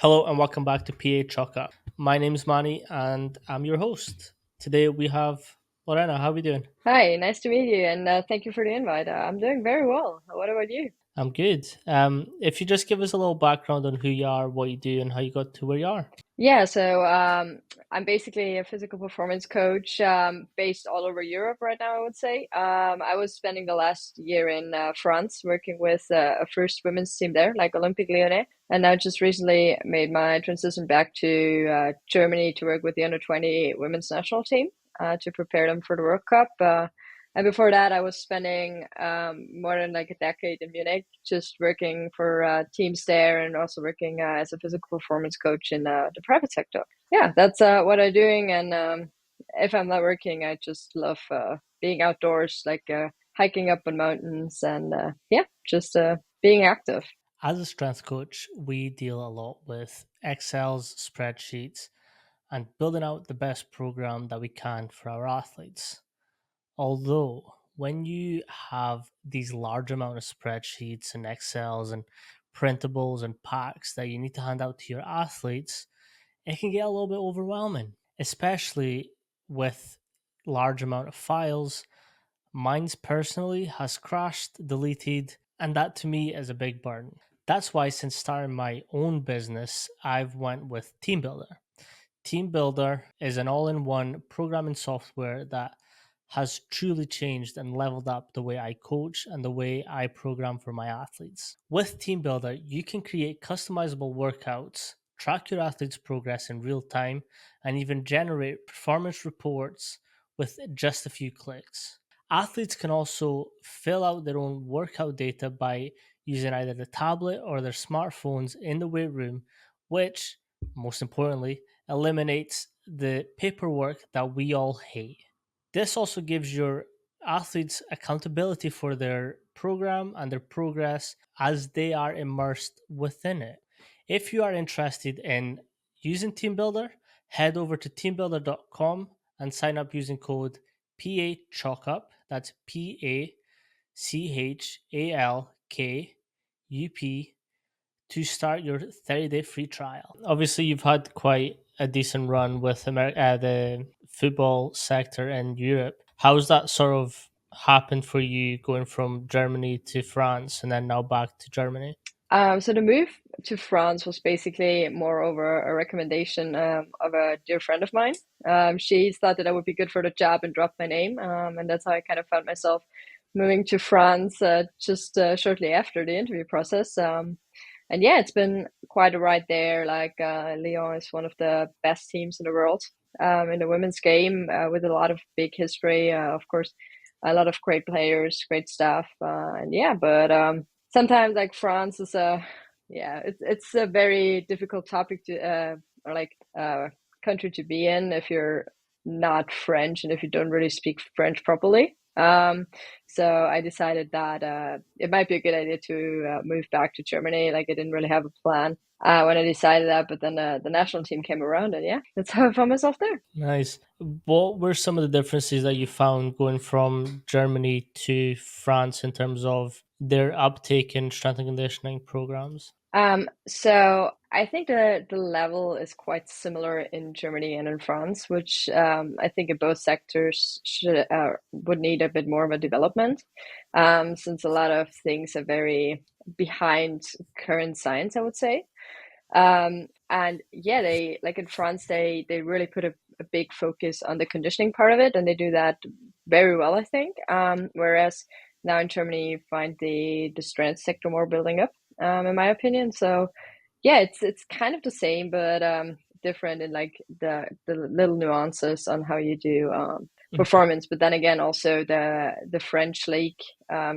Hello and welcome back to PA Chaka. My name is Manny and I'm your host. Today we have Lorena. How are we doing? Hi, nice to meet you, and thank you for the invite. I'm doing very well. What about you? I'm good. If you just give us a little background on who you are, what you do, and how you got to where you are. Yeah, so I'm basically a physical performance coach based all over Europe right now, I would say. I was spending the last year in France working with a first women's team there, like Olympique Lyonnais, and I just recently made my transition back to Germany to work with the under 20 women's national team to prepare them for the World Cup. And before that, I was spending more than like a decade in Munich, just working for teams there and also working as a physical performance coach in the private sector. Yeah, that's what I'm doing. And if I'm not working, I just love being outdoors, like hiking up on mountains and yeah, just being active. As a strength coach, we deal a lot with Excel's, spreadsheets, and building out the best program that we can for our athletes. Although, when you have these large amount of spreadsheets and Excels and printables and packs that you need to hand out to your athletes, it can get a little bit overwhelming, especially with large amount of files. Mine's personally has crashed, deleted, and that to me is a big burden. That's why since starting my own business, I've went with TeamBuildr. TeamBuildr is an all-in-one programming software that has truly changed and leveled up the way I coach and the way I program for my athletes. With TeamBuildr, you can create customizable workouts, track your athletes' progress in real time, and even generate performance reports with just a few clicks. Athletes can also fill out their own workout data by using either the tablet or their smartphones in the weight room, which, most importantly, eliminates the paperwork that we all hate. This also gives your athletes accountability for their program and their progress as they are immersed within it. If you are interested in using TeamBuildr, head over to teambuildr.com and sign up using code PACHALKUP. That's PACHALKUP to start your 30-day free trial. Obviously, you've had quite a decent run with the football sector in Europe. How's that sort of happened for you going from Germany to France and then now back to Germany? So the move to France was basically more over a recommendation of a dear friend of mine. She thought that I would be good for the job and dropped my name, and that's how I kind of found myself moving to France just shortly after the interview process. And yeah, it's been quite a ride there. Like Lyon is one of the best teams in the world in the women's game with a lot of big history. Of course, a lot of great players, great staff, and yeah, but. Sometimes like France is a yeah it's a very difficult topic to or like country to be in if you're not French and if you don't really speak French properly. So I decided that it might be a good idea to move back to Germany. Like I didn't really have a plan when I decided that, but then the national team came around, and yeah, that's how I found myself there. Nice. What were some of the differences that you found going from Germany to France in terms of their uptake in strength and conditioning programs? So I think the level is quite similar in Germany and in France, which I think in both sectors should would need a bit more of a development, since a lot of things are very behind current science, I would say. And yeah, they like in France, they really put a big focus on the conditioning part of it, and they do that very well, I think. Whereas now in Germany, you find the strength sector more building up, in my opinion. So yeah, it's kind of the same, but different in like the little nuances on how you do Mhm. performance. But then again, also the French league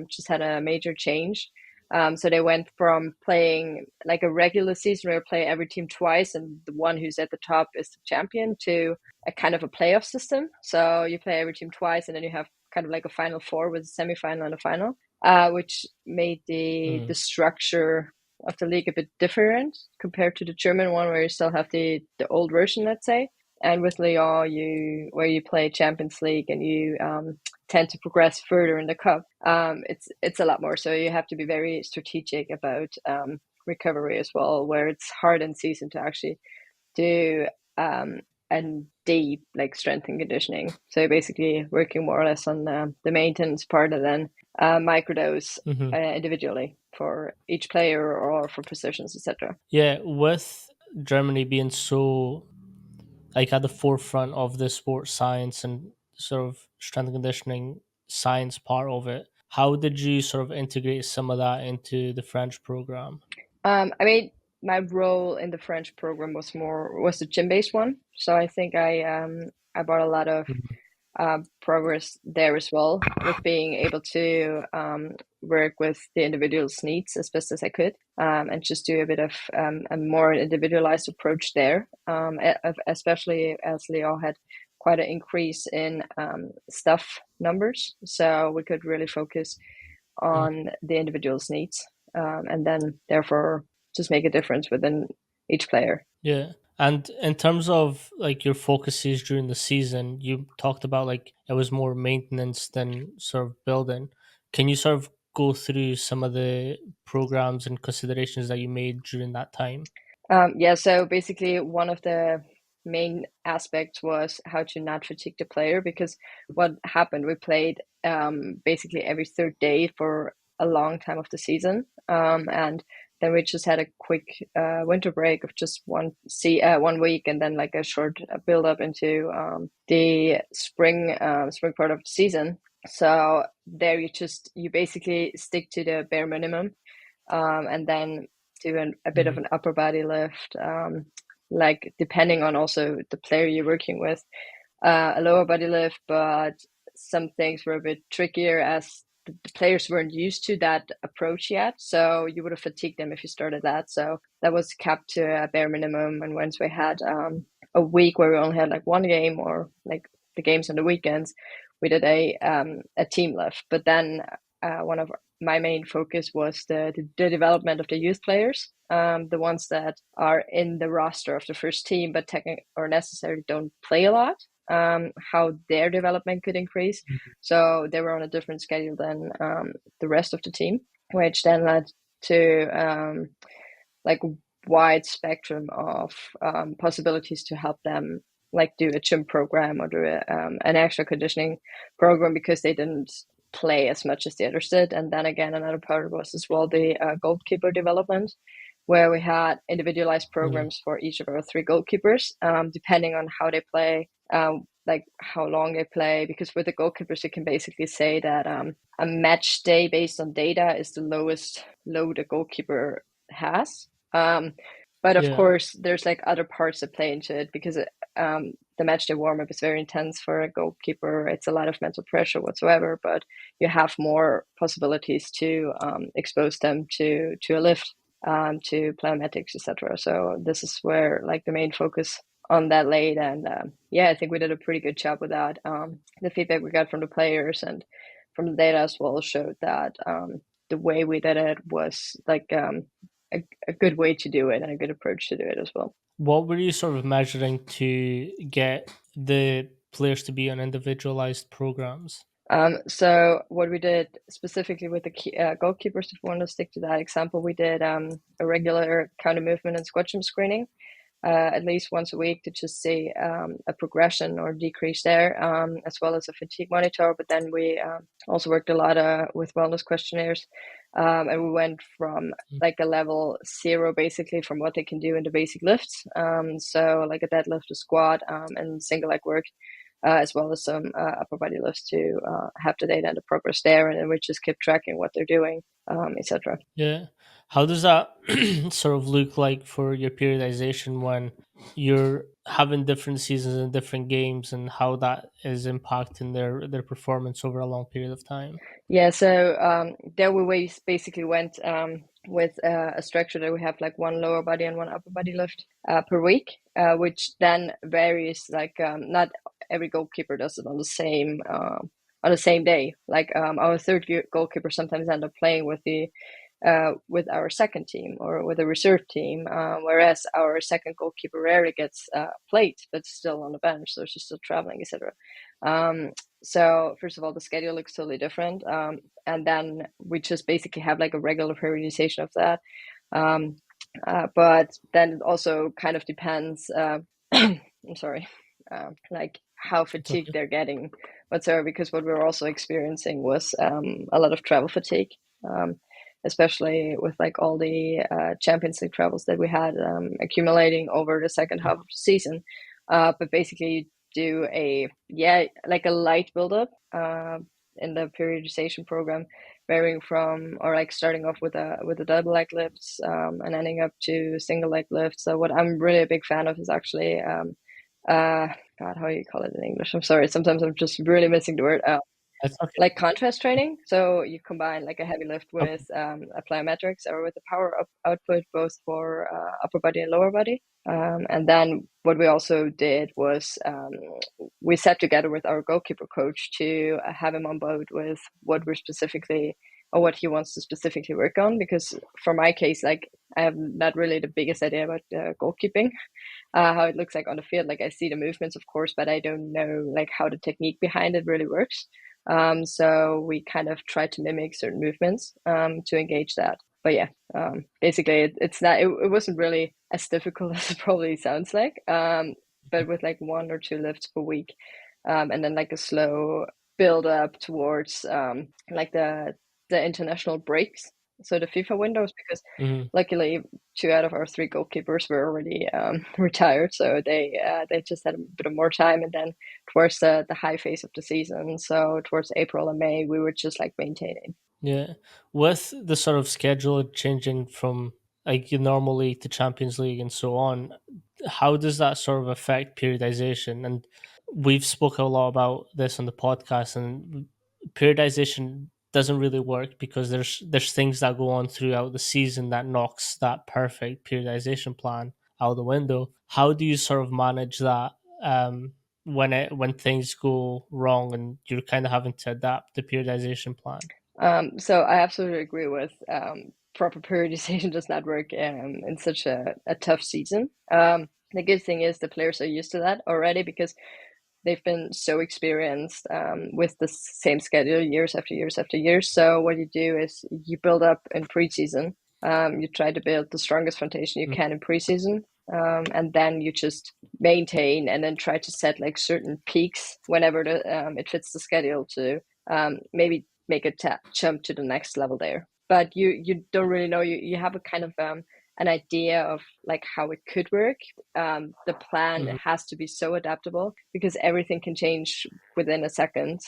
just had a major change. So they went from playing like a regular season where you play every team twice and the one who's at the top is the champion to a kind of a playoff system. So you play every team twice and then you have kind of like a final four with a semifinal and a final, which made the Mm. structure of the league a bit different compared to the German one where you still have the old version, let's say. And with Lyon, you where you play Champions League and you tend to progress further in the cup. It's a lot more. So you have to be very strategic about recovery as well, where it's hard in season to actually do a deep like strength and conditioning. So basically working more or less on the maintenance part and then microdose Hmm. individually for each player or for positions, etc. Yeah, with Germany being so like at the forefront of the sports science and sort of strength and conditioning science part of it, how did you sort of integrate some of that into the French program? I mean, my role in the French program was the gym based one. So I think I brought a lot of Mhm. progress there as well with being able to work with the individual's needs as best as I could and just do a bit of a more individualized approach there, especially as Leo had quite an increase in staff numbers. So we could really focus on the individual's needs and then therefore just make a difference within each player. Yeah. And in terms of like your focuses during the season, you talked about like it was more maintenance than sort of building. Can you sort of go through some of the programs and considerations that you made during that time? Yeah, so basically, one of the main aspects was how to not fatigue the player because what happened, we played basically every third day for a long time of the season. And then we just had a quick winter break of just 1 week and then like a short build up into the spring part of the season. So there you basically stick to the bare minimum and then do a bit of Mhm. an upper body lift, like depending on also the player you're working with, a lower body lift, but some things were a bit trickier as the players weren't used to that approach yet. So you would have fatigued them if you started that. So that was capped to a bare minimum. And once we had a week where we only had like one game or like the games on the weekends, we did a team lift. But then one of my main focus was the development of the youth players, the ones that are in the roster of the first team, but technically or necessarily don't play a lot. How their development could increase. So they were on a different schedule than the rest of the team, which then led to like wide spectrum of possibilities to help them like do a gym program or do an extra conditioning program because they didn't play as much as the others did. And then again, another part was as well the goalkeeper development, where we had individualized Yeah. programs for each of our three goalkeepers, depending on how they play, like how long they play. Because with the goalkeepers, you can basically say that a match day based on data is the lowest load a goalkeeper has. But of Yeah. course, there's like other parts that play into it because the match day warm up is very intense for a goalkeeper. It's a lot of mental pressure whatsoever, but you have more possibilities to expose them to a lift, to plyometrics, etc. So this is where like the main focus on that laid, and yeah, I think we did a pretty good job with that. The feedback we got from the players and from the data as well showed that the way we did it was like a good way to do it and a good approach to do it as well. What were you sort of measuring to get the players to be on individualized programs? So what we did specifically with the goalkeepers, if we want to stick to that example, we did a regular counter movement and squat jump screening at least once a week to just see a progression or decrease there, as well as a fatigue monitor. But then we also worked a lot with wellness questionnaires, and we went from like a level zero basically from what they can do in the basic lifts. So like a deadlift, a squat, and single leg work. As well as some upper body lifts to have the data and the progress there, and then we just keep tracking what they're doing, etc. Yeah. How does that sort of look like for your periodization when you're having different seasons and different games and how that is impacting their performance over a long period of time? Yeah, so there we basically went with a structure that we have like one lower body and one upper body lift per week, which then varies. Like not every goalkeeper does it on the same day. Like our third goalkeeper sometimes end up playing with our second team or with a reserve team, whereas our second goalkeeper rarely gets played, but still on the bench, so she's still traveling, etc. So first of all, the schedule looks totally different, and then we just basically have like a regular periodization of that. But then it also kind of depends. I'm sorry, like how It's fatigued okay. they're getting whatsoever. Because what we were also experiencing was a lot of travel fatigue, um, especially with like all the Champions League travels that we had accumulating over the second half of the season. But basically, do a like a light build up in the periodization program, varying from or like starting off with a double leg lifts and ending up to single leg lifts. So what I'm really a big fan of is actually uh God, how do you call it in English? I'm sorry, sometimes I'm just really missing the word. It's okay. Like contrast training. So you combine like a heavy lift with Okay. a plyometrics or with the power output, both for upper body and lower body. And then what we also did was we sat together with our goalkeeper coach to have him on board with what we're specifically or what he wants to specifically work on. Because for my case, like I have not really the biggest idea about goalkeeping, how it looks like on the field. Like I see the movements, of course, but I don't know like how the technique behind it really works. So we kind of try to mimic certain movements to engage that. But yeah, basically it's not. It wasn't really as difficult as it probably sounds like. But with like one or two lifts per week, and then like a slow build up towards like the international breaks, so the FIFA windows, because Hmm. luckily two out of our three goalkeepers were already retired, so they just had a bit of more time. And then towards the high phase of the season, so towards April and May, we were just like maintaining. Yeah, with the sort of schedule changing from like your normal league to Champions League and so on, how does that sort of affect periodization? And we've spoken a lot about this on the podcast, and periodization doesn't really work because there's things that go on throughout the season that knocks that perfect periodization plan out the window. How do you sort of manage that when things go wrong and you're kind of having to adapt the periodization plan? So I absolutely agree with proper periodization does not work in such a tough season. The good thing is the players are used to that already because they've been so experienced with the same schedule years after years after years. So what you do is you build up in preseason. You try to build the strongest foundation you can in preseason, and then you just maintain and then try to set like certain peaks whenever it fits the schedule to maybe make a jump to the next level there. But you don't really know. You have a kind of an idea of like how it could work. The plan Mhm. has to be so adaptable because everything can change within a second.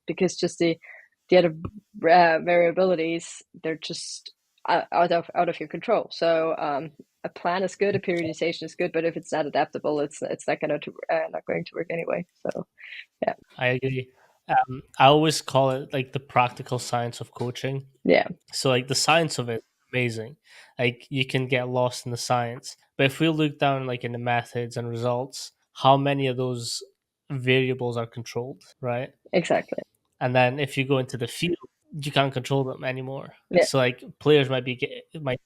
Because just the other variabilities, they're just out of your control. So a plan is good, a periodization is good, but if it's not adaptable, it's not going to work anyway. So yeah, I agree. I always call it like the practical science of coaching. yeah, So, like the science of it, amazing. Like you can get lost in the science, but if we look down like in the methods and results, how many of those variables are controlled, right? exactly. And then if you go into the field, you can't control them anymore. Yeah, So like players might be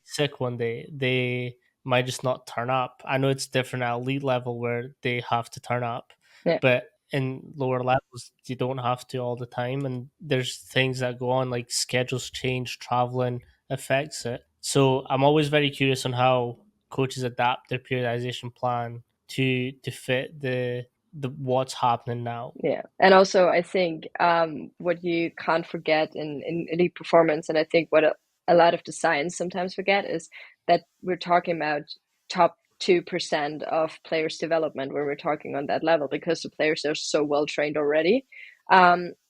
sick one day. They might just not turn up. I know it's different at elite level where they have to turn up, yeah, but in lower levels you don't have to all the time. And there's things that go on like schedules change, traveling affects it. So I'm always very curious on how coaches adapt their periodization plan to fit the what's happening now. yeah. And also, I think what you can't forget in elite performance, and I think what a lot of the science sometimes forget is that we're talking about top 2% of players' development when we're talking on that level because the players are so well trained already.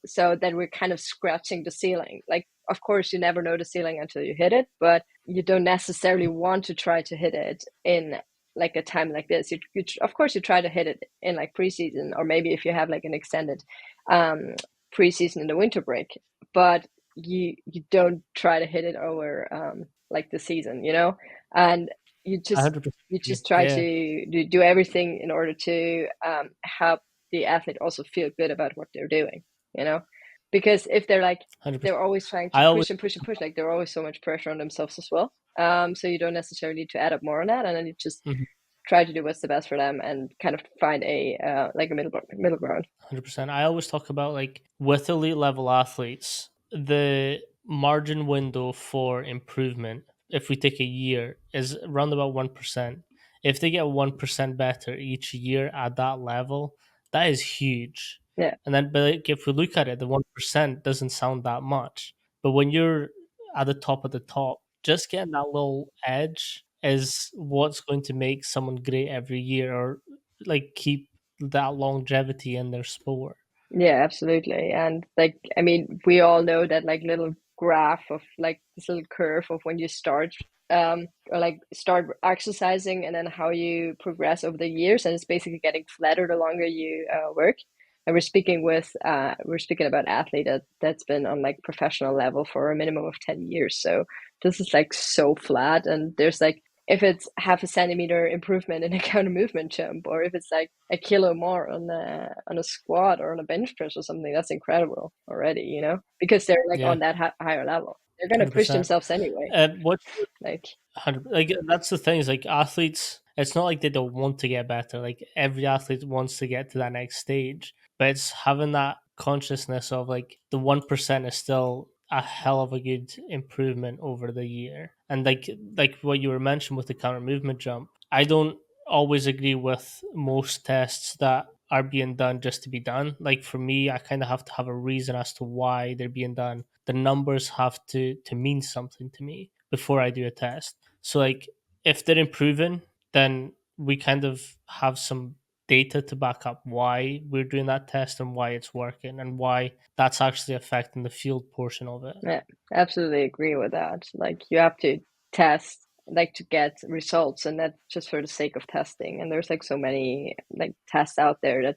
So that we're kind of scratching the ceiling. Like, of course, you never know the ceiling until you hit it, but you don't necessarily want to try to hit it in like a time like this. You of course you try to hit it in like preseason, or maybe if you have like an extended um, preseason in the winter break, but you don't try to hit it over like the season, and you just 100% you agree. just try Yeah, to do everything in order to help the athlete also feel good about what they're doing, you know, because if they're like 100%. they're always trying to I always push and push and talk push, about. like there are always so much pressure on themselves as well. So you don't necessarily need to add up more on that, and then you just Mhm, try to do what's the best for them and kind of find a like a middle ground. 100%. I always talk about like with elite level athletes, the margin window for improvement if we take a year, is around about 1%. If they get 1% better each year at that level, that is huge. Yeah. And then, but like, if we look at it, the 1% doesn't sound that much. But when you're at the top of the top, just getting that little edge is what's going to make someone great every year, or like keep that longevity in their sport. Yeah, absolutely. And like, I mean, we all know that like little graph of like this little curve of when you start or like start exercising and then how you progress over the years, and it's basically getting flatter the longer you work. And we're speaking about athlete that's been on like professional level for a minimum of 10 years. So this is like so flat, and there's like if it's half a centimeter improvement in a counter movement jump, or if it's like a kilo more on a squat or on a bench press or something, that's incredible already, you know, because they're like Yeah, on that higher level. They're gonna push 100%. themselves anyway. What Like, 100, like that's the thing is like athletes, it's not like they don't want to get better. Like every athlete wants to get to that next stage, but it's having that consciousness of like the 1% is still a hell of a good improvement over the year. And like what you were mentioning with the counter movement jump, I don't always agree with most tests that are being done just to be done. Like for me, I kind of have to have a reason as to why they're being done. The numbers have to mean something to me before I do a test. So like if they're improving, then we kind of have some data to back up why we're doing that test and why it's working and why that's actually affecting the field portion of it. yeah, absolutely agree with that. Like, you have to test like to get results, and that's just for the sake of testing. And there's like so many like tests out there that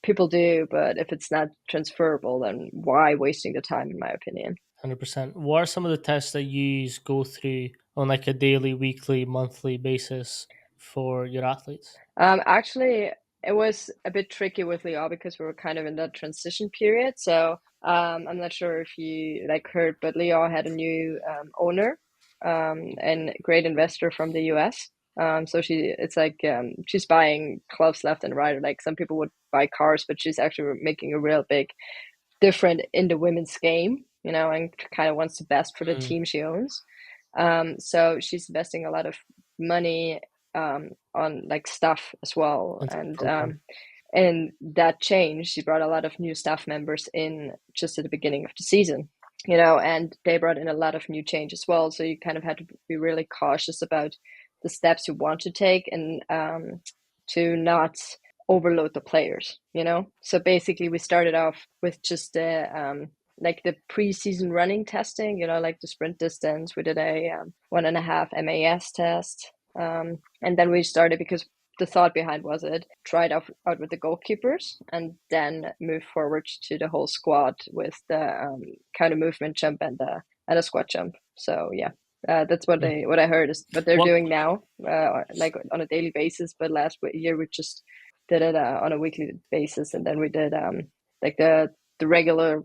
people do, but if it's not transferable, then why wasting the time, in my opinion? 100%. What are some of the tests that you go through on like a daily, weekly, monthly basis for your athletes? Actually, it was a bit tricky with Leo because we were kind of in that transition period. So I'm not sure if you like heard, but Leo had a new owner and great investor from the US. So it's like she's buying clubs left and right. Like some people would buy cars, but she's actually making a real big different in the women's game, you know, and kind of wants the best for the Mm, team she owns. So she's investing a lot of money on like staff as well, into the program. and that change, she brought a lot of new staff members in just at the beginning of the season, you know, and they brought in a lot of new change as well. So you kind of had to be really cautious about the steps you want to take, and to not overload the players, you know. So basically we started off with just the like the preseason running testing, you know, like the sprint distance. We did a 1.5 MAS test, and then we started, because the thought behind was it tried out with the goalkeepers and then move forward to the whole squad with the counter movement jump and a squat jump. So yeah, that's Mm. what I heard is what they're What doing now, like on a daily basis. But last year we just did it on a weekly basis, and then we did like the regular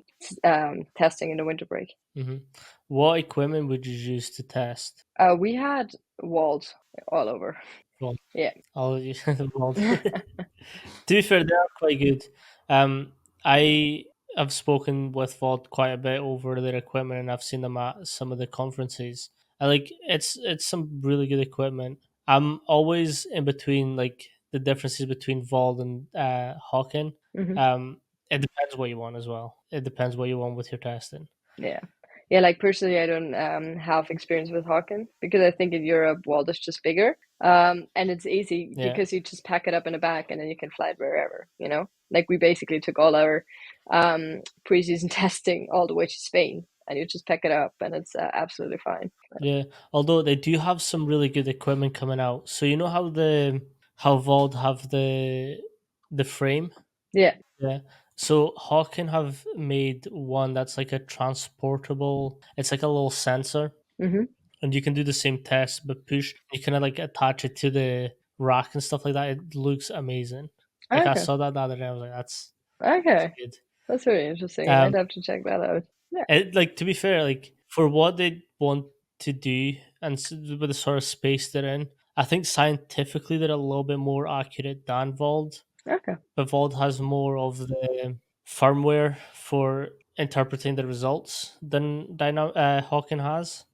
testing in the winter break. mhm. What equipment would you use to test? We had walls all over. Well, Yeah. I'll use well, to be fair, they are quite good. I have spoken with Vault quite a bit over their equipment, and I've seen them at some of the conferences. I like it's some really good equipment. I'm always in between like the differences between Vault and Hawken. Hmm. Um, it depends what you want as well. It depends what you want with your testing. Yeah. Yeah, like personally, I don't have experience with Hawken because I think in Europe, Wald is just bigger. And it's easy Yeah, because you just pack it up in a bag and then you can fly it wherever, you know? Like we basically took all our preseason testing all the way to Spain, and you just pack it up and it's absolutely fine. yeah. Although they do have some really good equipment coming out. So you know how Vault have the frame. Yeah. Yeah. So Hawken have made one that's like a transportable. It's like a little sensor, Hmm. and you can do the same test, but push. You kind of like attach it to the rack and stuff like that. It looks amazing. Like I Okay. saw that the other day. I was like, that's Okay. good. That's very interesting. I might Um, have to check that out. Yeah. like to be fair, like for what they want to do and with the sort of space they're in, I think scientifically they're a little bit more accurate than Vault. Okay. But Vault has more of the firmware for interpreting the results than Hawken has.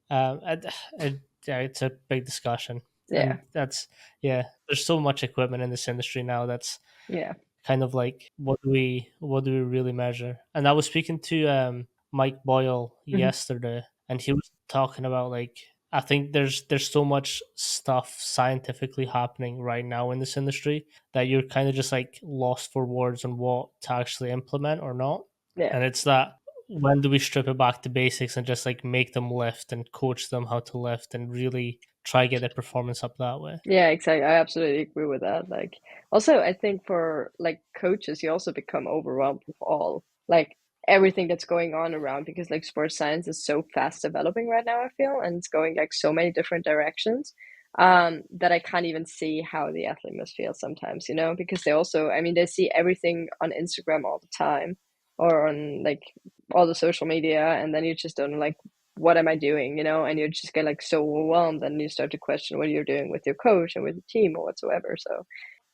yeah, it's a big discussion, Yeah, and that's yeah. There's so much equipment in this industry now that's yeah. kind of like what do we really measure? And I was speaking to Mike Boyle Mhm. yesterday, and he was talking about like I think there's so much stuff scientifically happening right now in this industry that you're kind of just like lost for words on what to actually implement or not. Yeah. And it's that when do we strip it back to basics and just like make them lift and coach them how to lift and really try get their performance up that way? Yeah, exactly. I absolutely agree with that. Like, also, I think for like coaches, you also become overwhelmed with all like everything that's going on around because like sports science is so fast developing right now, I feel, and it's going like so many different directions that I can't even see how the athlete must feel sometimes, because they also, I mean, they see everything on Instagram all the time or on like all the social media, and then you just don't know, like, what am I doing, and you just get like so overwhelmed and you start to question what you're doing with your coach and with the team or whatsoever. So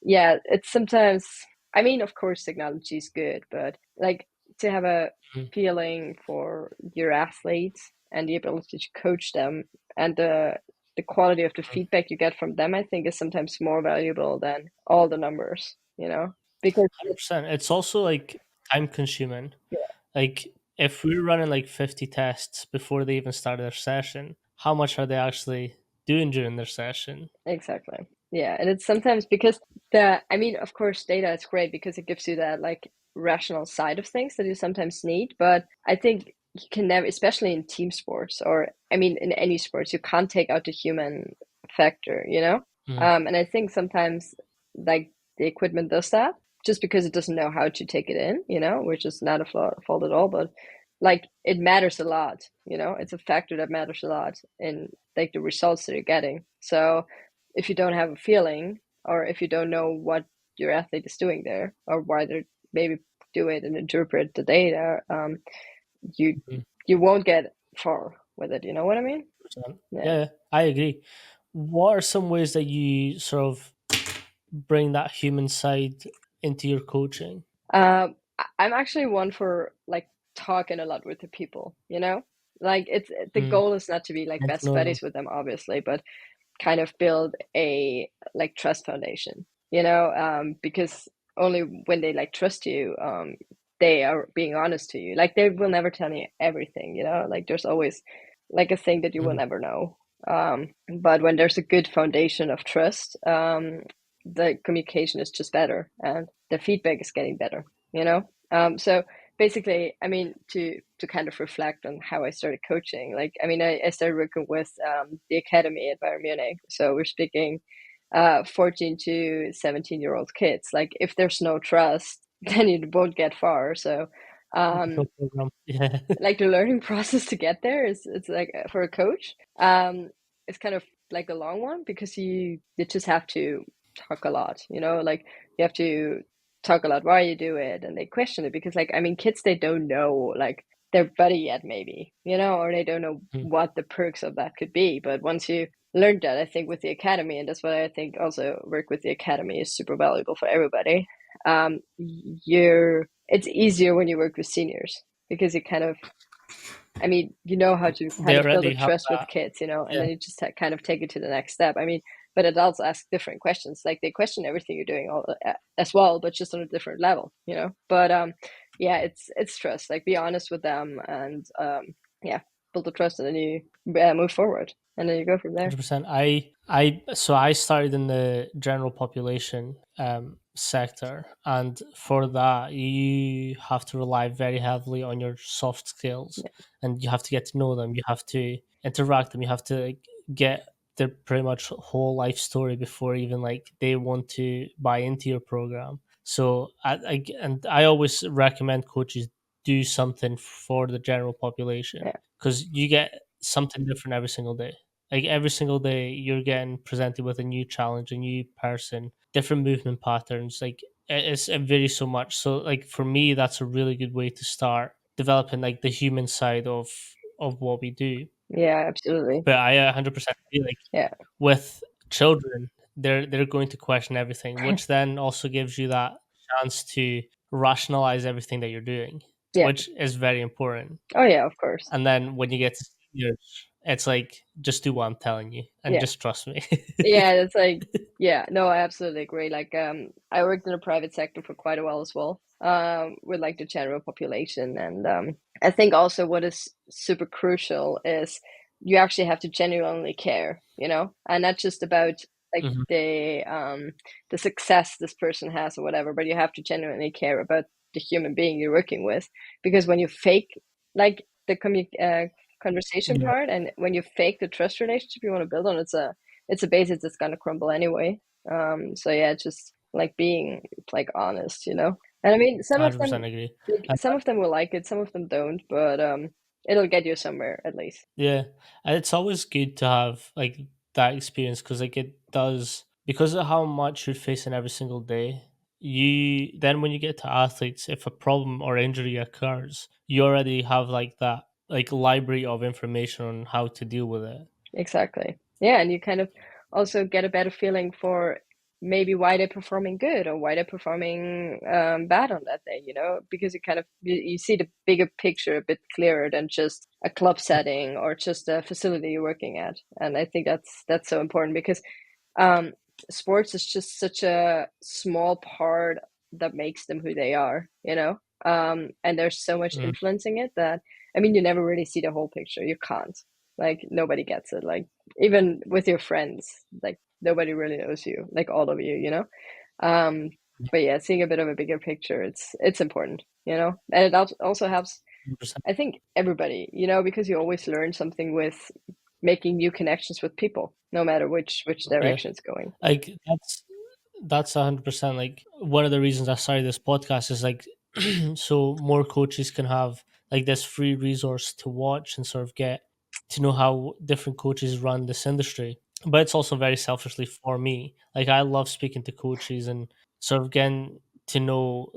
yeah, it's sometimes, I mean, of course technology is good, but like to have a Mhm. feeling for your athletes and the ability to coach them and the quality of the feedback you get from them, I think is sometimes more valuable than all the numbers, because 100%. It's also like time consuming. yeah, Like if we're running like 50 tests before they even start their session, how much are they actually doing during their session? exactly. Yeah, and it's sometimes because I mean, of course, data is great because it gives you that like rational side of things that you sometimes need. But I think you can never, especially in team sports or I mean, in any sports, you can't take out the human factor. Mhm. And I think sometimes like the equipment does that just because it doesn't know how to take it in, which is not a fault at all. But like it matters a lot, it's a factor that matters a lot in like the results that you're getting. So if you don't have a feeling or if you don't know what your athlete is doing there or why they maybe do it and interpret the data, you Mhm. you won't get far with it. You know what I mean? 100%. Yeah. Yeah, yeah, I agree. What are some ways that you sort of bring that human side into your coaching? I'm actually one for like talking a lot with the people. Like it's the Mm. goal is not to be like Get to best know them. buddies with them, obviously, but kind of build a like trust foundation, because only when they like trust you, they are being honest to you. Like they will never tell you everything. Like there's always like a thing that you will Mhm. never know. But when there's a good foundation of trust, the communication is just better and the feedback is getting better. So basically, I mean, to kind of reflect on how I started coaching, like, I mean, I started working with the academy at Bayern Munich. So we're speaking 14 to 17-year-old kids. Like, if there's no trust, then you won't get far. So, No um, program. Yeah. like the learning process to get there is it's like for a coach, it's kind of like a long one because you just have to talk a lot. Like you have to talk a lot why you do it, and they question it because like I mean kids, they don't know like their body yet maybe, or they don't know Mhm. what the perks of that could be. But once you learn that, I think with the academy, and that's why I think also work with the academy is super valuable for everybody. You're It's easier when you work with seniors because you kind of, I mean, you know how to They kind of build a already have trust with that. kids, and Yeah. then you just kind of take it to the next step. I mean, but adults ask different questions. Like they question everything you're doing as well, but just on a different level. But yeah, it's trust. Like be honest with them, and yeah, build the trust, and then you move forward, and then you go from there. 100%. I started in the general population sector, and for that you have to rely very heavily on your soft skills, Yeah, and you have to get to know them. You have to interact them. You have to like, get their pretty much whole life story before even like they want to buy into your program. So I always recommend coaches do something for the general population yeah, because you get something different every single day. Like every single day, you're getting presented with a new challenge, a new person, different movement patterns. Like it varies so much. So like for me, that's a really good way to start developing like the human side of what we do. yeah, absolutely. But I 100% feel like Yeah, with children, they're going to question everything, which then also gives you that chance to rationalize everything that you're doing, yeah. which is very important. Oh yeah, of course. And then when you get to seniors, It's like, just do what I'm telling you and Yeah. just trust me. Yeah, it's like, yeah, no, I absolutely agree. Like, I worked in the private sector for quite a while as well, with like the general population, and I think also what is super crucial is you actually have to genuinely care, you know, and not just about like Mhm. the success this person has or whatever, but you have to genuinely care about the human being you're working with, because when you fake like the conversation Yeah, part, and when you fake the trust relationship you want to build on, it's a basis that's gonna crumble anyway. So yeah, it's just like being like honest, you know. And I mean, 100% agree. And some of them will like it, some of them don't, but it'll get you somewhere at least. yeah, and it's always good to have like that experience because like it does, because of how much you're facing every single day. You then when you get to athletes, if a problem or injury occurs, you already have like that like library of information on how to deal with it. Exactly. Yeah, and you kind of also get a better feeling for maybe why they're performing good or why they're performing bad on that day, you know, because you kind of you see the bigger picture a bit clearer than just a club setting or just a facility you're working at. And I think that's so important because um, sports is just such a small part that makes them who they are, you know? And there's so much Mm, influencing it that, I mean, you never really see the whole picture. You can't. Like, nobody gets it. Like, even with your friends, like, nobody really knows you, like, all of you, you know? Um, but yeah, seeing a bit of a bigger picture, it's important, you know? And it also helps, 100%. I think, everybody, you know, because you always learn something with making new connections with people, no matter which Yeah, direction it's going. like that's 100% like one of the reasons I started this podcast is like so more coaches can have like this free resource to watch and sort of get to know how different coaches run this industry. But it's also very selfishly for me. Like I love speaking to coaches and sort of getting to know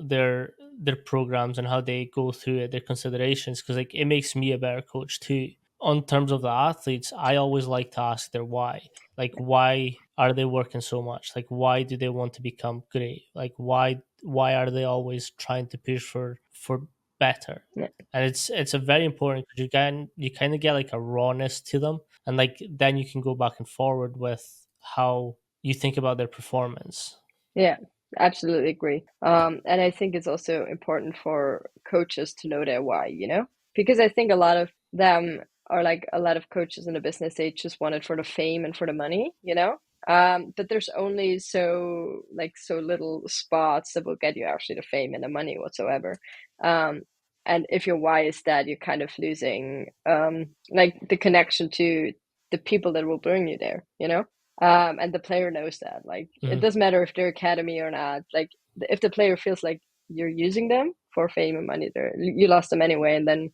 their programs and how they go through it, their considerations, because like it makes me a better coach too. On terms of the athletes, I always like to ask their why. Like why are they working so much? Like why do they want to become great? Like why are they always trying to push for better? Yeah, And it's a very important because you kind of get like a rawness to them, and like then you can go back and forward with how you think about their performance. yeah, absolutely agree. And I think it's also important for coaches to know their why, you know, because I think a lot of them are like a lot of coaches in the business, they just want it for the fame and for the money, you know. But there's only so little spots that will get you actually the fame and the money whatsoever. Um, and if your why is that, you're kind of losing like the connection to the people that will bring you there, you know. And the player knows that. Like, it Mhm. doesn't matter if they're academy or not. Like, if the player feels like you're using them for fame and money, you lost them anyway. And then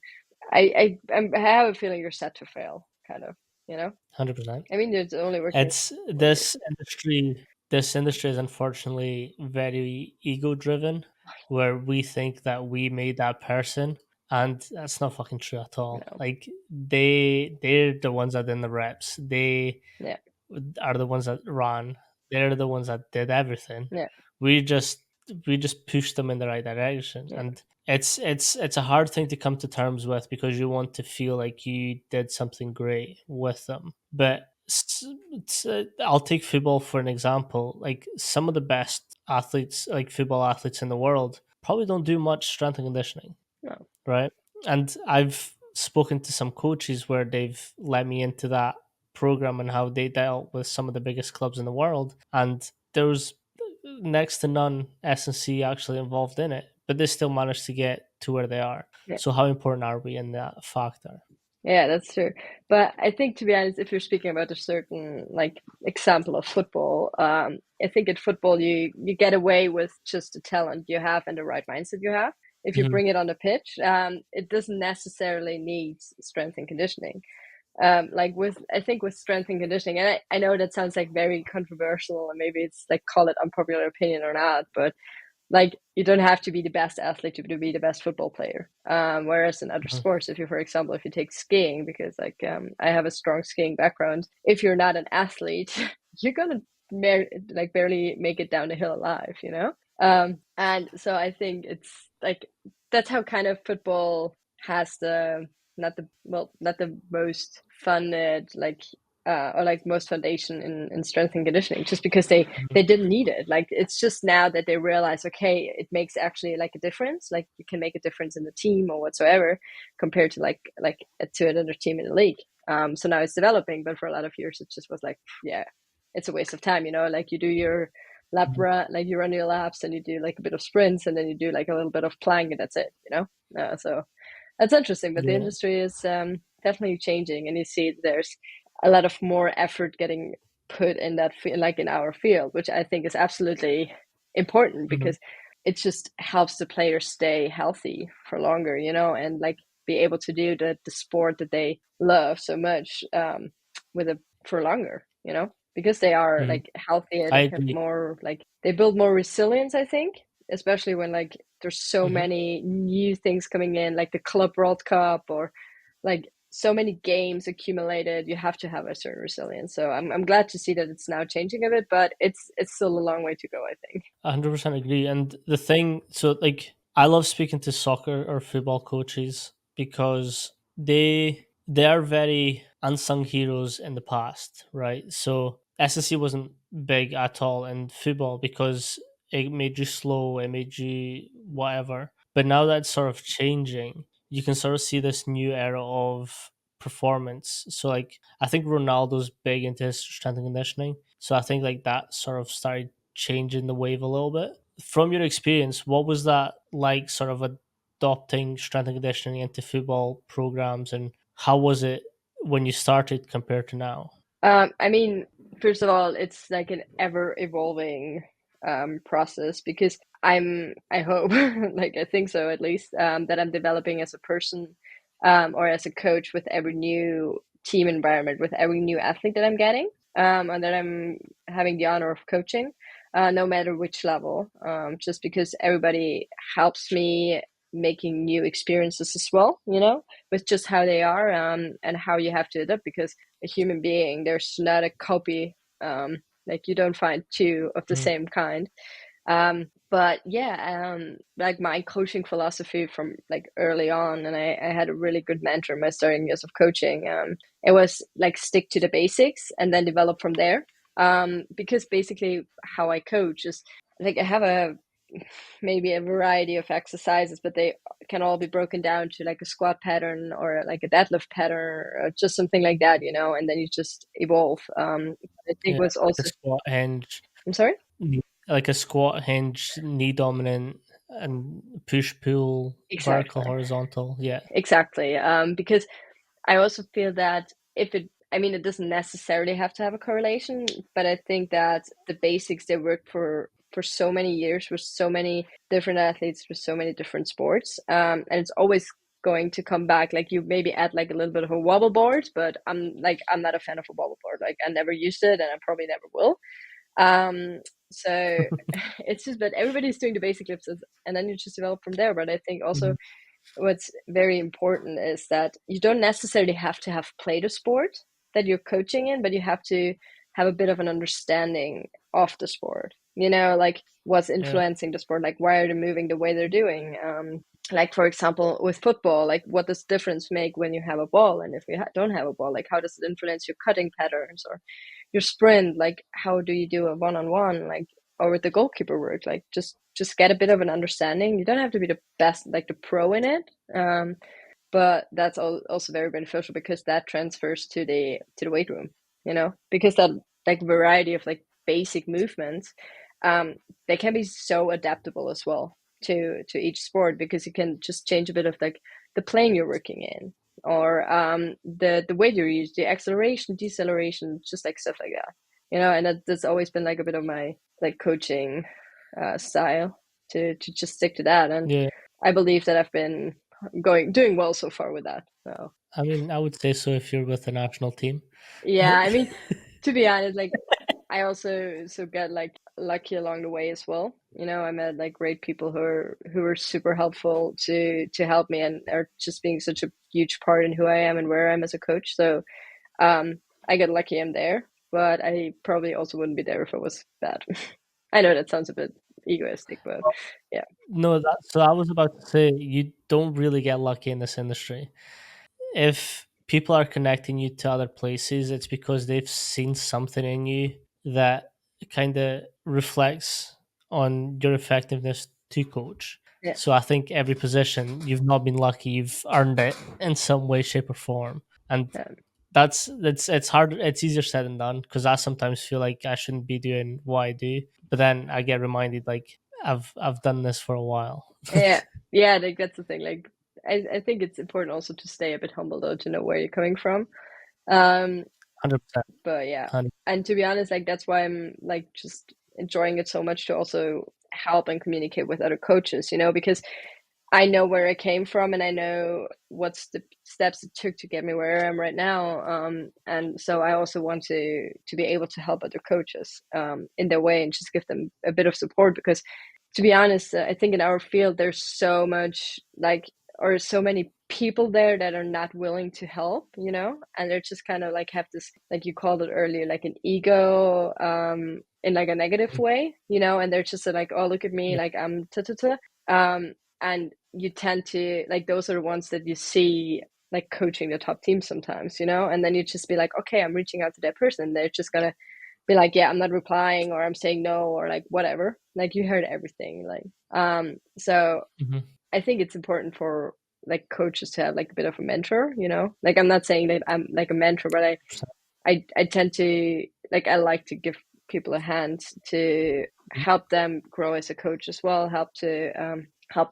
I have a feeling you're set to fail, kind of. You know, 100%. I mean, it's only working It's for you. this industry is unfortunately very ego driven, where we think that we made that person, and that's not fucking true at all. No, Like they're the ones that in the reps. They yeah, are the ones that ran. They're the ones that did everything. yeah, We just we just pushed them in the right direction, yeah, and it's a hard thing to come to terms with because you want to feel like you did something great with them. But I'll take football for an example. Like some of the best athletes, like football athletes in the world, probably don't do much strength and conditioning, no, right? And I've spoken to some coaches where they've let me into that program and how they dealt with some of the biggest clubs in the world, and there was next to none S&C actually involved in it, but they still managed to get to where they are. yeah. So how important are we in that factor? Yeah, that's true. But I think, to be honest, if you're speaking about a certain like example of football, I think in football you get away with just the talent you have and the right mindset you have. If you Mhm. bring it on the pitch, it doesn't necessarily need strength and conditioning. Like with I think with strength and conditioning, and I know that sounds like very controversial, and maybe it's like call it unpopular opinion or not, but like you don't have to be the best athlete to be the best football player. Whereas in other Mhm. sports, if you, for example, if you take skiing, because like I have a strong skiing background, if you're not an athlete, you're gonna like barely make it down the hill alive, you know. And so I think it's like that's how kind of football has not the most funded like or like most foundation in strength and conditioning, just because they didn't need it. Like it's just now that they realize, okay, it makes actually like a difference. Like you can make a difference in the team or whatsoever compared to like to another team in the league. So now it's developing, but for a lot of years it just was like, yeah, it's a waste of time. You know, like you do your lap run, like you run your laps and you do like a bit of sprints and then you do like a little bit of plank and that's it. You know, so that's interesting, but the Yeah. industry is definitely changing, and you see there's a lot of more effort getting put in that, like in our field, which I think is absolutely important Mhm. because it just helps the players stay healthy for longer, you know, and like be able to do the sport that they love so much with a for longer, you know, because they are Mhm. like healthier, I they have agree. more like they build more resilience, I think, especially when like there's so Mhm. many new things coming in, like the Club World Cup or like so many games accumulated. You have to have a certain resilience. So I'm glad to see that it's now changing a bit, but it's still a long way to go, I think. 100% agree. And the thing, so like, I love speaking to soccer or football coaches because they are very unsung heroes in the past, right? So SSC wasn't big at all in football because it made you slow, it made you whatever. But now that's sort of changing. You can sort of see this new era of performance. So like, I think Ronaldo's big into his strength and conditioning. So I think like that sort of started changing the wave a little bit. From your experience, what was that like, sort of adopting strength and conditioning into football programs, and how was it when you started compared to now? I mean, first of all, it's like an ever evolving process because I hope, like I think so at least, that I'm developing as a person or as a coach with every new team environment, with every new athlete that I'm getting, and that I'm having the honor of coaching, no matter which level, just because everybody helps me making new experiences as well, you know, with just how they are and how you have to adapt because a human being. There's not a copy. Like you don't find two of the Mhm. same kind. But yeah, like my coaching philosophy from like early on, and I had a really good mentor in my starting years of coaching. It was like stick to the basics and then develop from there. Because basically how I coach is like I have a maybe a variety of exercises, but they can all be broken down to like a squat pattern or like a deadlift pattern or just something like that, you know, and then you just evolve. I think Yeah, was like a also, squat hinge, I'm sorry? like a squat hinge, knee dominant, and push pull, vertical, Exactly. horizontal. Yeah, Exactly. Because I also feel that if it, I mean, it doesn't necessarily have to have a correlation, but I think that the basics they work for so many years with so many different athletes with so many different sports, and it's always going to come back. Like you maybe add like a little bit of a wobble board, but I'm not a fan of a wobble board. Like I never used it, and I probably never will. So it's just that everybody's doing the basic lifts, and then you just develop from there. But I think also Mhm. what's very important is that you don't necessarily have to have played a sport that you're coaching in, but you have to have a bit of an understanding of the sport. You know, like what's Yeah, influencing the sport, like why are they moving the way they're doing. Like for example, with football, like what does difference make when you have a ball, and if you don't have a ball, like how does it influence your cutting patterns or your sprint? Like how do you do a one-on-one? Like or with the goalkeeper work, like just get a bit of an understanding. You don't have to be the best, like the pro in it, but that's also very beneficial because that transfers to the weight room. You know, because that like variety of like basic movements, they can be so adaptable as well to each sport because you can just change a bit of like the plane you're working in or the weight you use, the acceleration, deceleration, just like stuff like that. You know, and that's always been like a bit of my like coaching style to just stick to that. And yeah. I believe that I've been doing well so far with that. So I mean, I would say so if you're with the national team. yeah, I mean, to be honest, like I also so get like lucky along the way as well. You know, I met like great people who are super helpful to help me and are just being such a huge part in who I am and where I am as a coach. So I get lucky I'm there, but I probably also wouldn't be there if it was bad. I know that sounds a bit egoistic, but yeah. No, that, so I was about to say you don't really get lucky in this industry. if people are connecting you to other places, it's because they've seen something in you that kind of reflects on your effectiveness to coach. Yeah. So I think every position you've not been lucky, you've earned it in some way, shape, or form. And Yeah. that's it's hard, it's easier said than done, because I sometimes feel like I shouldn't be doing what I do, but then I get reminded like I've done this for a while. Yeah, yeah, like that's the thing. Like, I think it's important also to stay a bit humble though, to know where you're coming from. Um, 100%. but yeah, and to be honest, like that's why I'm like just enjoying it so much to also help and communicate with other coaches, because I know where I came from and I know what's the steps it took to get me where I am right now. And so I also want to be able to help other coaches in their way and just give them a bit of support because, to be honest, I think in our field there's so much like or so many people there that are not willing to help, and they're just kind of like have this, like you called it earlier, like an ego in like a negative way, and they're just like, oh, look at me, Yeah. like I'm ta ta ta. And you tend to like those are the ones that you see like coaching the top teams sometimes, and then you just be like, okay, I'm reaching out to that person. They're just gonna be like, yeah, I'm not replying or I'm saying no or like whatever. Like you heard everything. Like so Mhm. I think it's important for like coaches to have like a bit of a mentor, Like I'm not saying that I'm like a mentor, but I tend to like I like to give people a hand to help them grow as a coach as well, help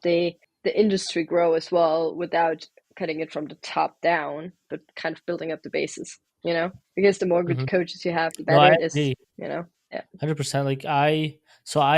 the industry grow as well without cutting it from the top down, but kind of building up the bases, because the more good Mhm. coaches you have, the No, better I it is, agree. Yeah. 100%. Like I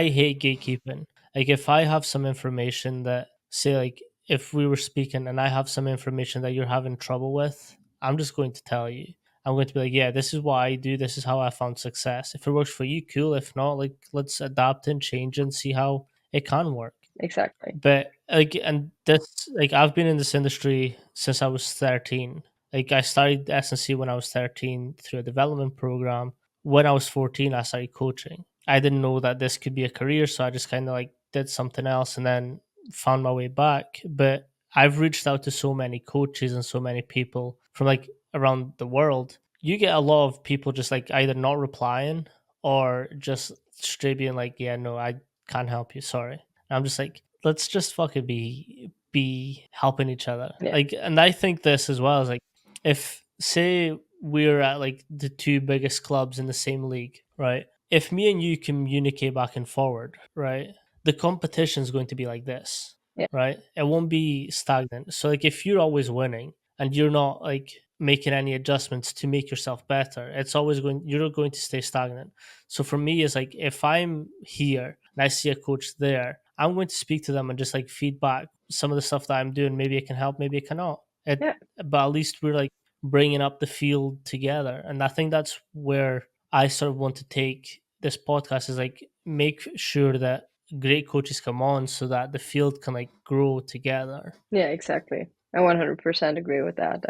hate gatekeeping. Like if I have some information that, say, like if we were speaking and I have some information that you're having trouble with, I'm just going to tell you. I'm going to be like, yeah, this is what I do. This is how I found success. If it works for you, cool. If not, like let's adapt and change and see how it can work. Exactly. But like, and this, like, I've been in this industry since I was 13. Like, I started S&C when I was 13 through a development program. When I was 14, I started coaching. I didn't know that this could be a career, so I just kind of like did something else and then found my way back. But I've reached out to so many coaches and so many people from like around the world. You get a lot of people just like either not replying or just straight being like, yeah, no, I can't help you. Sorry. And I'm just like, let's just fucking be helping each other. Yeah. Like, and I think this as well is like, if say we're at like the two biggest clubs in the same league, right? If me and you communicate back and forward, right? The competition is going to be like this, Yeah. right? It won't be stagnant. So like if you're always winning and you're not like making any adjustments to make yourself better, it's always going you're going to stay stagnant. So for me, it's like if I'm here and I see a coach there, I'm going to speak to them and just like feedback some of the stuff that I'm doing. Maybe it can help, maybe it cannot. Yeah. But at least we're like bringing up the field together, and I think that's where I sort of want to take this podcast, is like make sure that great coaches come on so that the field can like grow together. Yeah, exactly. I 100% agree with that.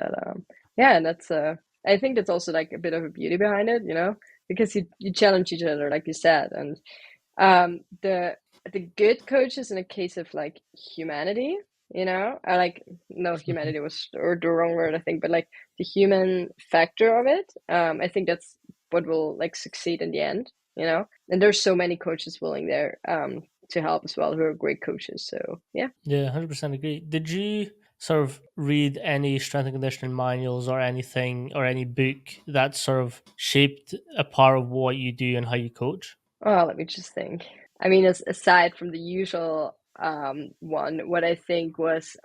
Yeah, and that's I think that's also like a bit of a beauty behind it, because you challenge each other, like you said, and the good coaches in a case of like humanity, I like no Mhm. humanity was or the wrong word I think, but like the human factor of it. I think that's what will like succeed in the end, And there's so many coaches willing there to help as well who are great coaches. So yeah. Yeah, 100% agree. Did you sort of read any strength and conditioning manuals or anything or any book that sort of shaped a part of what you do and how you coach? Oh, let me just think. I mean, aside from the usual one, what I think was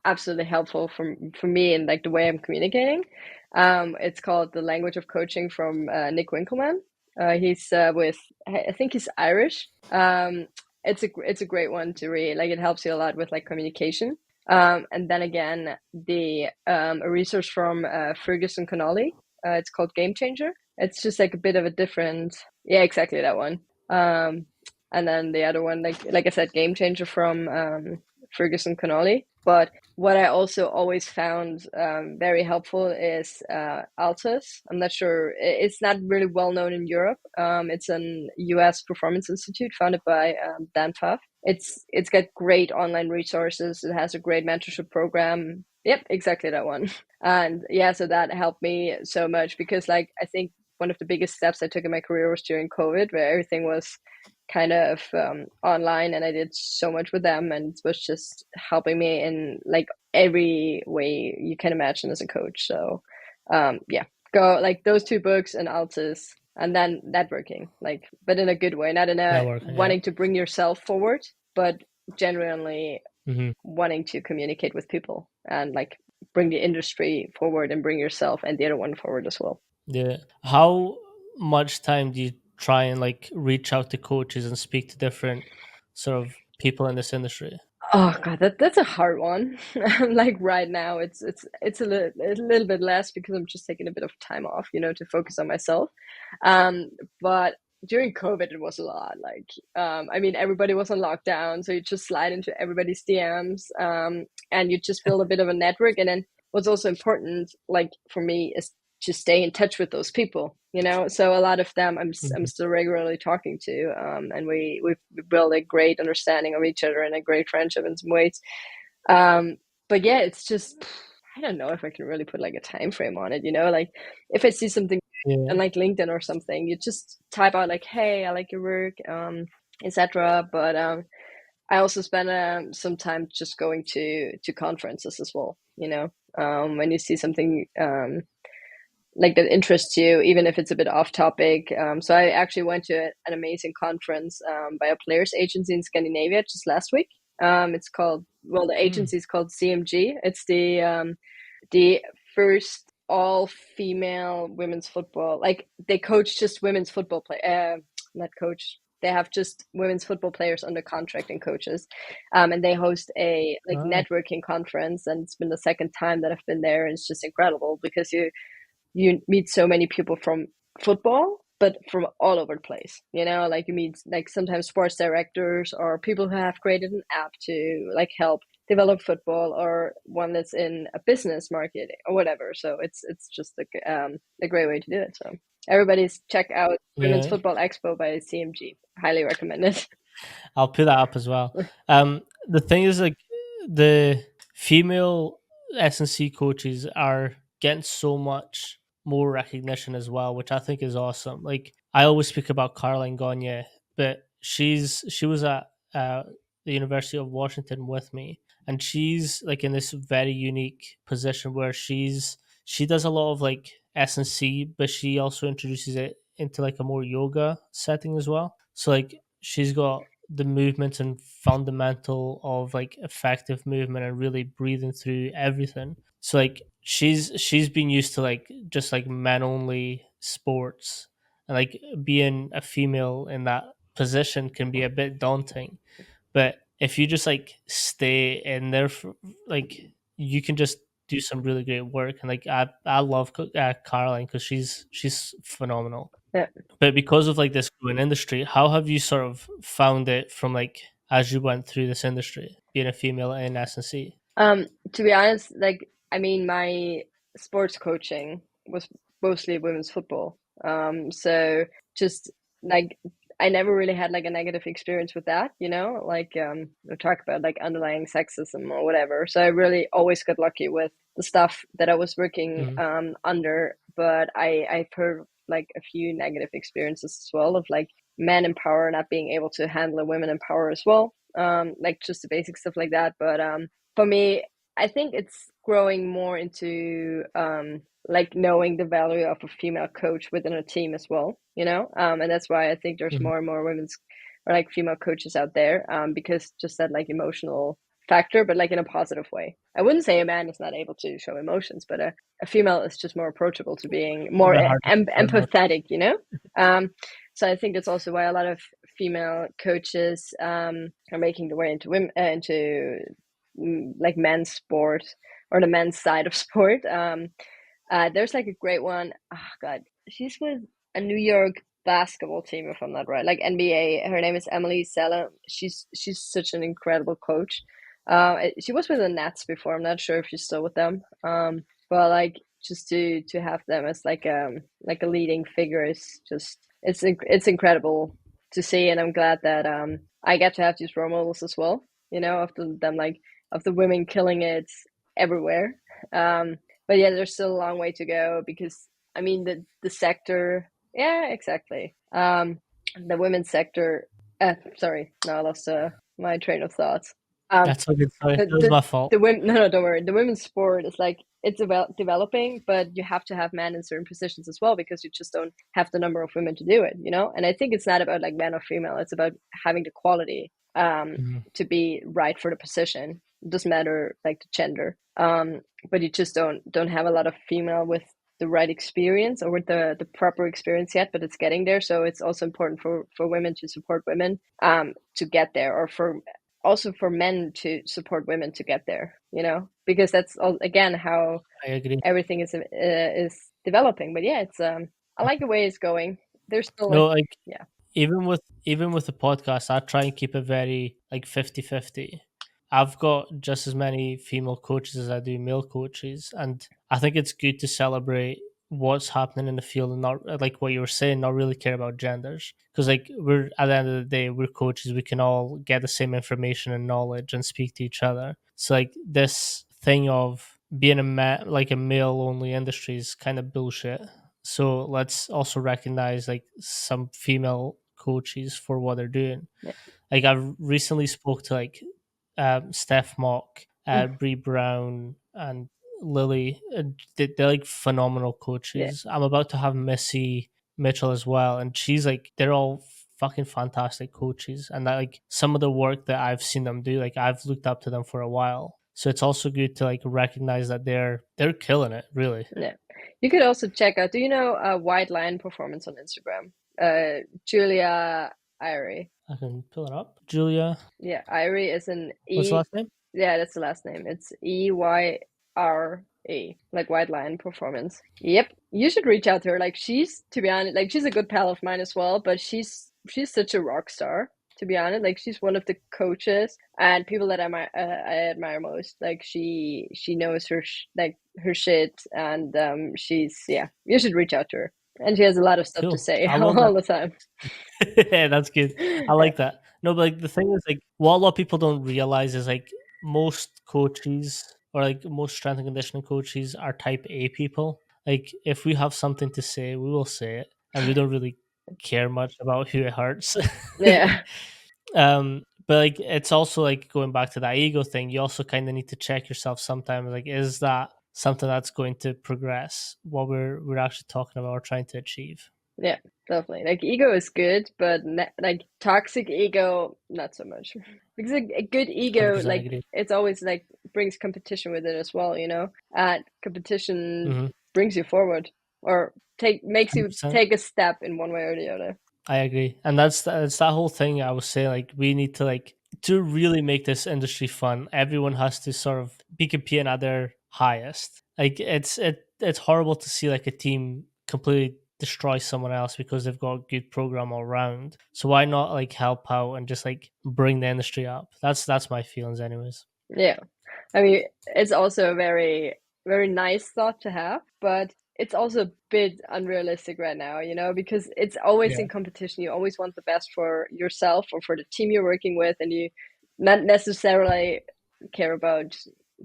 absolutely helpful for me and like the way I'm communicating, it's called The Language of Coaching from Nick Winkelman. He's with I think he's Irish. It's a great one to read. Like it helps you a lot with like communication. And then again, the a resource from Ferguson Connolly. It's called Game Changer. It's just like a bit of a different, yeah, exactly that one. Um, and then the other one, like I said, Game Changer from Ferguson Connolly. But what I also always found very helpful is Altus. I'm not sure; it's not really well known in Europe. It's an U.S. performance institute founded by Dan Pfaff. It's got great online resources. It has a great mentorship program. Yep, exactly that one. And yeah, so that helped me so much because like I think one of the biggest steps I took in my career was during COVID, where everything was kind of online, and I did so much with them, and it was just helping me in like every way you can imagine as a coach. So yeah, go like those two books and Altus, and then networking, like, but in a good way, not in a Networking, yeah. wanting to bring yourself forward, but genuinely Hmm. wanting to communicate with people and like bring the industry forward and bring yourself and the other one forward as well. Yeah. How much time do you try and like reach out to coaches and speak to different sort of people in this industry? Oh god, that's a hard one. Like right now, it's a little bit less because I'm just taking a bit of time off, to focus on myself. Um, but during COVID, it was a lot. Like, I mean, everybody was on lockdown, so you just slide into everybody's DMs, and you just build a bit of a network. And then what's also important, like for me, is to stay in touch with those people. So a lot of them I'm Mhm. still regularly talking to, and we built a great understanding of each other and a great friendship in some ways. um but yeah, it's just, I don't know if I can really put like a time frame on it. Like if I see something on Yeah. like LinkedIn or something, you just type out like, hey, I like your work, etc. But I also spend some time just going to conferences as well. When you see something like that interests you, even if it's a bit off topic. So I actually went to an amazing conference by a players agency in Scandinavia just last week. It's called, well, the Mm. agency is called CMG. It's the first all female women's football. Like they coach just women's football play. Not coach. They have just women's football players under contract and coaches, and they host a like Ah, networking conference. And it's been the second time that I've been there, and it's just incredible because you meet so many people from football, but from all over the place. Like you meet like sometimes sports directors or people who have created an app to like help develop football, or one that's in a business market or whatever. So it's just a great way to do it. So everybody's check out Women's yeah. Football Expo by CMG. Highly recommend it. I'll put that up as well. The thing is, like, the female S&C coaches are getting so much more recognition as well, which I think is awesome. Like, I always speak about Caroline Gagne, but she was at the University of Washington with me, and she's like in this very unique position where she does a lot of like S&C, but she also introduces it into like a more yoga setting as well. So like she's got the movement and fundamental of like effective movement and really breathing through everything. So like she's been used to like just like men only sports, and like being a female in that position can be a bit daunting. But if you just like stay in there for like, you can just do some really great work. And like I love Caroline because she's phenomenal. Yeah. But because of like this growing industry, how have you sort of found it from like as you went through this industry, being a female in S&C? To be honest, like I mean, my sports coaching was mostly women's football. So just like I never really had like a negative experience with that, like we talk about like underlying sexism or whatever. So I really always got lucky with the stuff that I was working Mm-hmm. under. But I've heard like a few negative experiences as well of like men in power not being able to handle women in power as well. Like just the basic stuff like that. But for me, I think it's growing more into like knowing the value of a female coach within a team as well, and that's why I think there's Mm-hmm. more and more women's or like female coaches out there, because just that like emotional factor, but like in a positive way. I wouldn't say a man is not able to show emotions, but a female is just more approachable to being A more bit hard to show emotion. empathetic. Um, so I think that's also why a lot of female coaches are making the way into women into like men's sport or the men's side of sport. There's like a great one. Oh God, she's with a New York basketball team, if I'm not right, like NBA. Her name is Emily Sella. She's such an incredible coach. She was with the Nets before. I'm not sure if she's still with them. But like just to have them as like a leading figure is just it's incredible to see, and I'm glad that I get to have these role models as well. Of them like of the women killing it everywhere. But yeah, there's still a long way to go because I mean the sector. Yeah, exactly. The women's sector. Sorry, no, I lost my train of thoughts. Um, That's a good. Sorry, the it was the my fault. the women. No, no, don't worry. The women's sport is like it's about developing, but you have to have men in certain positions as well because you just don't have the number of women to do it. And I think it's not about like man or female. It's about having the quality Mhm. to be right for the position. It doesn't matter like the gender, but you just don't have a lot of female with the right experience or with the proper experience yet, but it's getting there. So it's also important for women to support women to get there, or for also for men to support women to get there, because that's all, again, how I agree. everything is developing. But yeah, it's I like the way it's going. There's still No, like yeah. even with the podcast, I try and keep it very like 50-50. I've got just as many female coaches as I do male coaches, and I think it's good to celebrate what's happening in the field and not like what you were saying, not really care about genders. Because like we're at the end of the day, we're coaches, we can all get the same information and knowledge and speak to each other. So like this thing of being like a male only industry is kind of bullshit. So let's also recognize like some female coaches for what they're doing. Yeah. Like I've recently spoke to like Steph Mock, Mm. Bree Brown, and Lily. They're like phenomenal Yeah. coaches. I'm about to have Missy Mitchell as well, and she's like they're all fucking fantastic coaches. And that, like some of the work that I've seen them do, like I've looked up to them for a while. So it's also good to like recognize that they're killing it, really. Yeah. You could also check out, do you know White Line Performance on Instagram? Julia Irie. I can pull it up. Julia, Yeah, Irie is an what's the E. last name? Yeah, that's the last name. It's EYRE, like White Line Performance. Yep, you should reach out to her. Like she's, to be honest, like she's a good pal of mine as well. But she's such a rock star. To be honest, like she's one of the coaches and people that I admire most. Like she knows like her shit, and she's, yeah. You should reach out to her, and she has a lot of stuff to Cool. say I love that. all the time. Yeah, that's good. I Yeah, like that. No, but like the thing is, like what a lot of people don't realize is like most coaches or like most strength and conditioning coaches are type A people. Like if we have something to say, we will say it, and we don't really care much about who it hurts. yeah, But like it's also like going back to that ego thing. You also kind of need to check yourself sometimes. Like, is that something that's going to progress what we're actually talking about or trying to achieve? yeah, definitely. Like ego is good, but like toxic ego, not so much. Because a good Hundred ego, percent like agree. it's always like brings competition with it as well. Competition Mm-hmm. brings you forward, or makes Hundred you percent. take a step in one way or the other. I agree, and that's that whole thing I was saying. Like, we need to like to really make this industry fun. Everyone has to sort of be competing at their highest. Like, it's horrible to see like a team completely destroy someone else because they've got a good program all around. So why not like help out and just like bring the industry up? That's my feelings, anyways. Yeah. I mean, it's also a very, very nice thought to have, but it's also a bit unrealistic right now, because it's always Yeah. in competition. You always want the best for yourself or for the team you're working with, and you not necessarily care about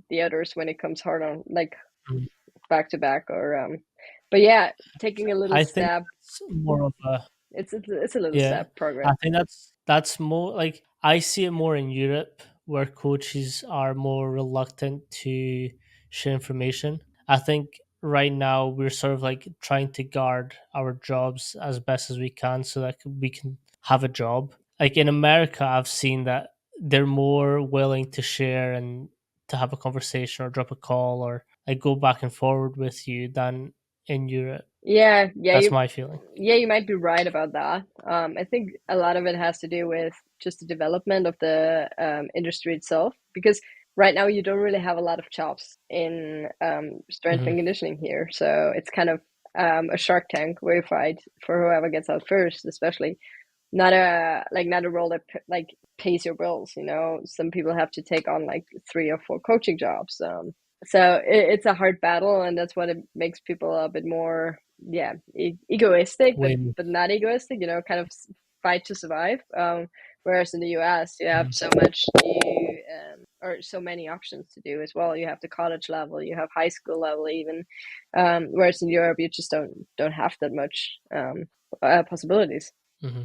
the others when it comes hard on like Mhm. back to back or but yeah, taking a little I think step. that's more of a It's a little Yeah, step progress. I think that's more like I see it more in Europe where coaches are more reluctant to share information. I think right now we're sort of like trying to guard our jobs as best as we can so that we can have a job. Like in America, I've seen that they're more willing to share and to have a conversation or drop a call or like go back and forward with you than in Europe. Yeah, yeah, That's my feeling. you might be right about that. I think a lot of it has to do with just the development of the industry itself, because right now you don't really have a lot of jobs in strength Hmm. and conditioning here. So it's kind of a Shark Tank where you fight for whoever gets out first, especially not a role that like pays your bills. Some people have to take on like 3 or 4 coaching jobs. So it's a hard battle, and that's what it makes people a bit more, yeah, egoistic, but When not egoistic. Kind of fight to survive. Whereas in the US, you have so much or so many options to do as well. You have the college level, you have high school level even, whereas in Europe you just don't have that much possibilities. Hmm.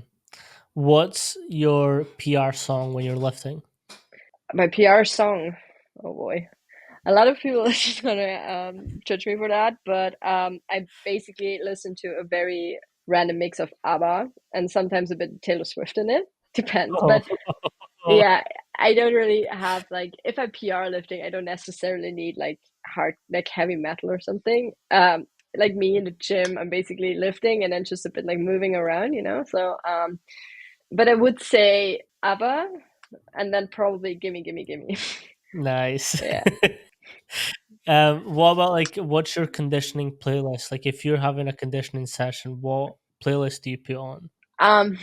What's your PR song when you're lifting? My PR song, oh boy, a lot of people are just gonna judge me for that, but I basically listen to a very random mix of ABBA and sometimes a bit Taylor Swift in it. Depends, but Oh, yeah, I don't really have like if I PR lifting, I don't necessarily need like hard like heavy metal or something. Like me in the gym, I'm basically lifting and then just a bit like moving around, you know. So but I would say ABBA and then probably gimme gimme gimme. nice. Yeah. What about like what's your conditioning playlist? Like if you're having a conditioning session, what playlist do you put on? Um,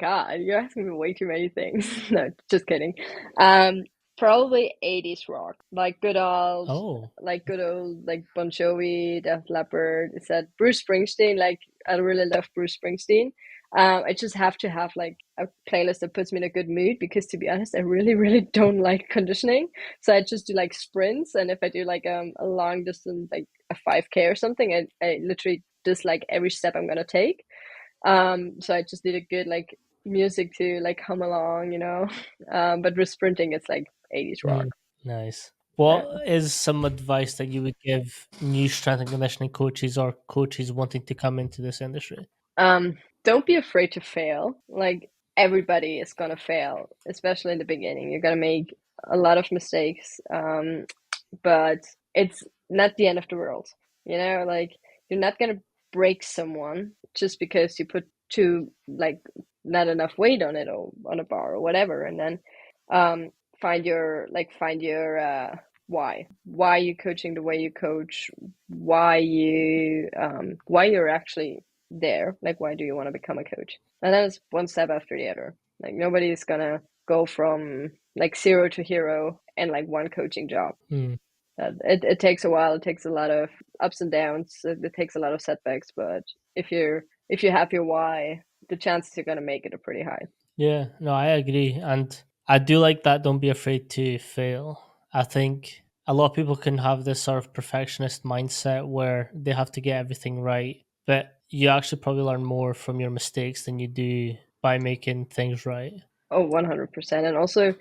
God, you're asking me way too many things. No, just kidding. Um, Probably 80s rock, Oh, like good old, like Bon Jovi, Def Leppard. Is that Bruce Springsteen? Like, I really love Bruce Springsteen. I just have to have like a playlist that puts me in a good mood because, to be honest, I really, really don't like conditioning. So I just do like sprints, and if I do like a long distance, like a 5K or something, I literally dislike every step I'm gonna take. So I just need a good like music to like hum along, you know. But with sprinting, it's like 80s rock. mm, nice. Yeah. What is some advice that you would give new strength and conditioning coaches or coaches wanting to come into this industry? Don't be afraid to fail. Like everybody is gonna fail, especially in the beginning. You're gonna make a lot of mistakes. But it's not the end of the world. You know, like you're not gonna break someone just because you put too like not enough weight on it or on a bar or whatever, and then um find your why you coaching the way you coach, why you're actually there, like why do you want to become a coach, and then it's one step after the other. Like nobody's gonna go from like zero to hero in like one coaching job. Mm, It takes a while. It takes a lot of ups and downs. It takes a lot of setbacks. But if you have your why, the chances you're gonna make it are pretty high. yeah, no, I agree. And I do like that. Don't be afraid to fail. I think a lot of people can have this sort of perfectionist mindset where they have to get everything right. But you actually probably learn more from your mistakes than you do by making things right. Oh, 100%. And also,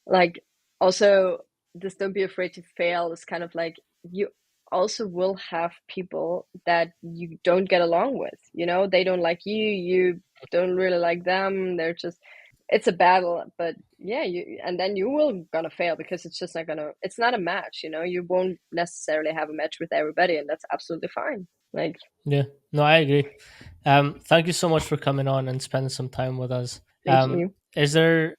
like, also, just don't be afraid to fail. It's kind of like you also will have people that you don't get along with. You know, they don't like you. You don't really like them. They're just it's a battle, but yeah, you and then you will gonna fail because it's just not gonna. It's not a match. You know, you won't necessarily have a match with everybody, and that's absolutely fine. Like, Yeah, no, I agree. Thank you so much for coming on and spending some time with us. thank you. Is there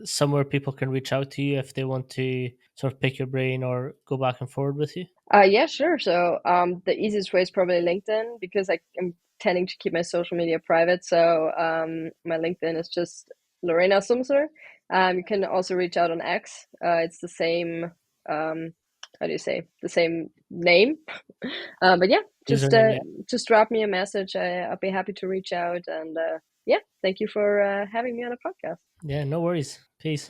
somewhere people can reach out to you if they want to sort of pick your brain or go back and forward with you? Yeah, sure. So, the easiest way is probably LinkedIn because I am tending to keep my social media private. So, my LinkedIn is just Lorena Sumser. You can also reach out on X. It's the same, um, how do you say, the same name. But yeah, Username, yeah. just drop me a message. I'll be happy to reach out. And yeah, thank you for having me on a podcast. Yeah, no worries. Peace.